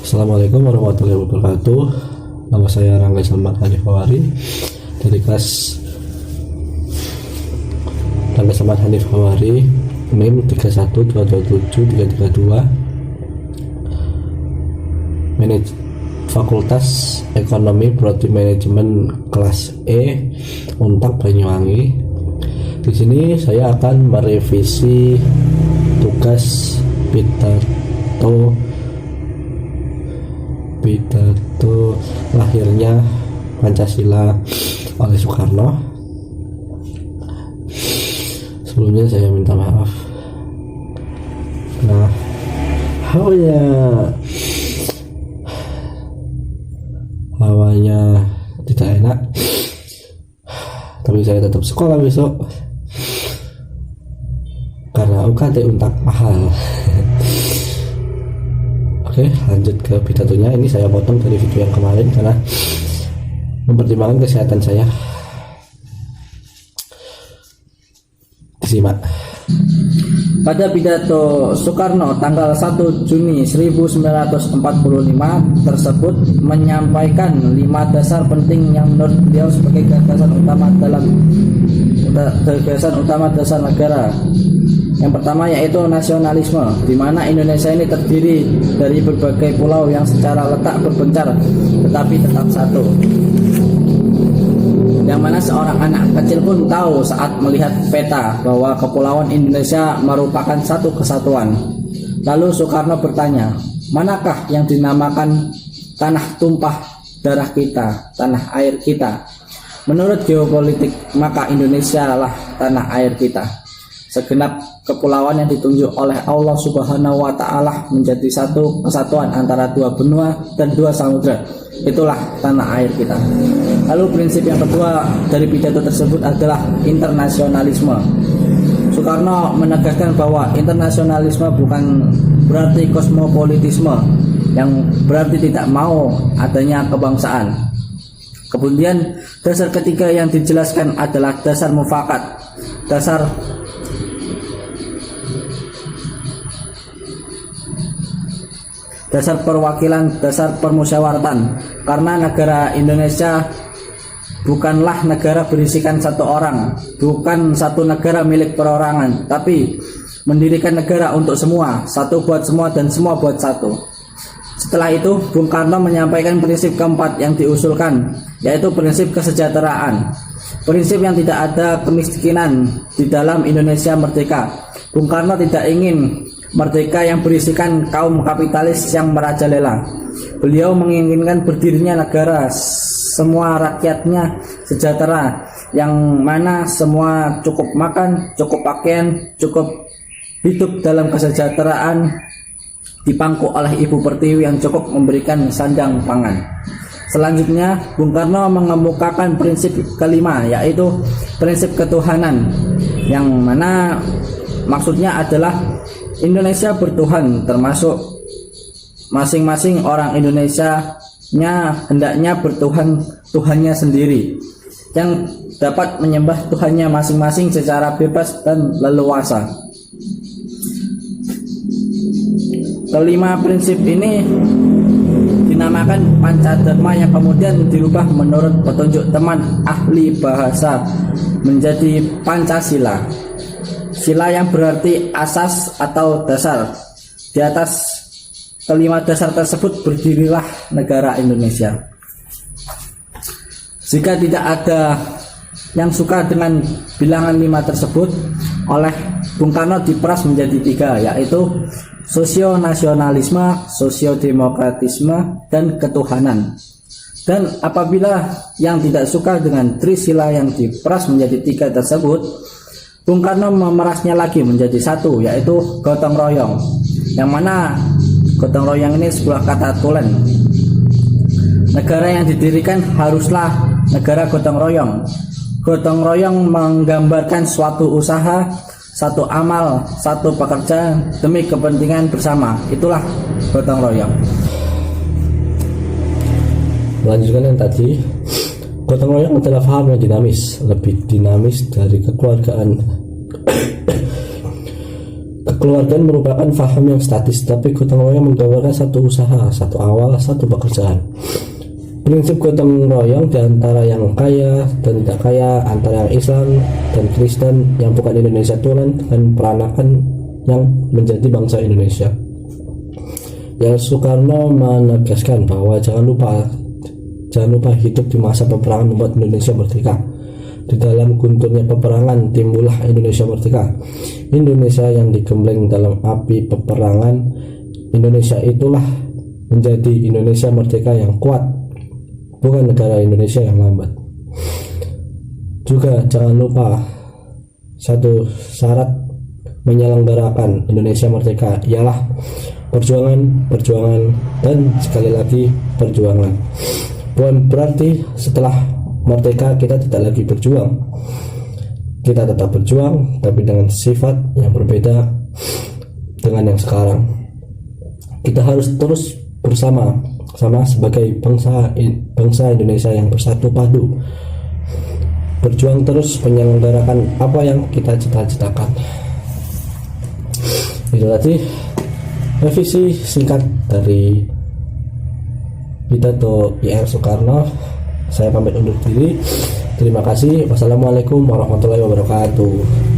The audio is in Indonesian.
Assalamualaikum warahmatullahi wabarakatuh. Nama saya Rangga Salman Hanif Hawari dari kelas Rangga Salman Hanif Hawari, NIM 3122723, Fakultas Ekonomi Prodi Manajemen kelas E, Untak Banyuwangi. Di sini saya akan merevisi tugas pidato lahirnya Pancasila oleh Soekarno. Sebelumnya saya minta maaf. Nah, hawanya tidak enak, tapi saya tetap sekolah besok karena UKT Untak mahal. Oke, lanjut ke pidatonya. Ini saya potong dari video yang kemarin karena mempertimbangkan kesehatan saya. Disimak. Pada pidato Soekarno tanggal 1 Juni 1945 tersebut menyampaikan 5 dasar penting yang menurut beliau sebagai gagasan utama dasar negara. Yang pertama yaitu nasionalisme, di mana Indonesia ini terdiri dari berbagai pulau yang secara letak berpencar tetapi tetap satu. Yang mana seorang anak kecil pun tahu saat melihat peta bahwa kepulauan Indonesia merupakan satu kesatuan. Lalu Soekarno bertanya, manakah yang dinamakan tanah tumpah darah kita, tanah air kita? Menurut geopolitik, maka Indonesia lah tanah air kita. Segenap kepulauan yang ditunjuk oleh Allah Subhanahu wa Ta'ala menjadi satu kesatuan antara 2 benua dan 2 samudra. Itulah tanah air kita. Lalu prinsip yang kedua dari pidato tersebut adalah internasionalisme. Soekarno menegaskan bahwa internasionalisme bukan berarti kosmopolitisme, yang berarti tidak mau adanya kebangsaan. Kemudian dasar ketiga yang dijelaskan adalah dasar mufakat, dasar perwakilan, dasar permusyawaratan. Karena negara Indonesia bukanlah negara berisikan satu orang, bukan satu negara milik perorangan, tapi mendirikan negara untuk semua, satu buat semua dan semua buat satu. Setelah itu Bung Karno menyampaikan prinsip keempat yang diusulkan, yaitu prinsip kesejahteraan. Prinsip yang tidak ada kemiskinan di dalam Indonesia merdeka. Bung Karno tidak ingin merdeka yang berisikan kaum kapitalis yang merajalela. Beliau menginginkan berdirinya negara semua rakyatnya sejahtera, yang mana semua cukup makan, cukup pakaian, cukup hidup dalam kesejahteraan, dipangku oleh Ibu Pertiwi yang cukup memberikan sandang pangan. Selanjutnya Bung Karno mengemukakan prinsip kelima, yaitu prinsip ketuhanan, yang mana maksudnya adalah Indonesia bertuhan, termasuk masing-masing orang Indonesia-nya hendaknya bertuhan Tuhannya sendiri, yang dapat menyembah Tuhannya masing-masing secara bebas dan leluasa. Kelima prinsip ini dinamakan Pancadharma, yang kemudian dirubah menurut petunjuk teman ahli bahasa menjadi Pancasila. Sila yang berarti asas atau dasar. Di atas kelima dasar tersebut berdirilah negara Indonesia. Jika tidak ada yang suka dengan bilangan 5 tersebut, oleh Bung Karno diperas menjadi 3, yaitu sosionasionalisme, sosiodemokratisme, dan ketuhanan. Dan apabila yang tidak suka dengan trisila yang diperas menjadi 3 tersebut, Bung Karno memerasnya lagi menjadi 1, yaitu gotong royong, yang mana gotong royong ini sebuah kata tulen. Negara yang didirikan haruslah negara gotong royong. Gotong royong menggambarkan suatu usaha, satu amal, satu pekerja demi kepentingan bersama. Itulah gotong royong. Melanjutkan yang tadi, gotong royong adalah paham yang dinamis, lebih dinamis dari kekeluargaan Kekeluargaan merupakan paham yang statis, tapi gotong royong menggambarkan satu usaha, satu awal, satu pekerjaan. Prinsip gotong royong di antara yang kaya dan tidak kaya, antara yang Islam dan Kristen, yang bukan Indonesia Tulen, dan peranakan yang menjadi bangsa Indonesia. Yang Soekarno menegaskan bahwa jangan lupa hidup di masa peperangan membuat Indonesia merdeka. Di dalam gunturnya peperangan timbullah Indonesia merdeka. Indonesia yang digembleng dalam api peperangan, Indonesia itulah menjadi Indonesia merdeka yang kuat, bukan negara Indonesia yang lambat. Juga jangan lupa satu syarat menyelenggarakan Indonesia merdeka ialah perjuangan, dan sekali lagi perjuangan. Bukan berarti setelah merdeka kita tidak lagi berjuang. Kita tetap berjuang, tapi dengan sifat yang berbeda dengan yang sekarang. Kita harus terus bersama sebagai bangsa Indonesia yang bersatu padu, berjuang terus menyelenggarakan apa yang kita cita-citakan. Itu tadi revisi singkat dari pidato IR Soekarno. Saya pamit undur diri. Terima kasih. Wassalamualaikum warahmatullahi wabarakatuh.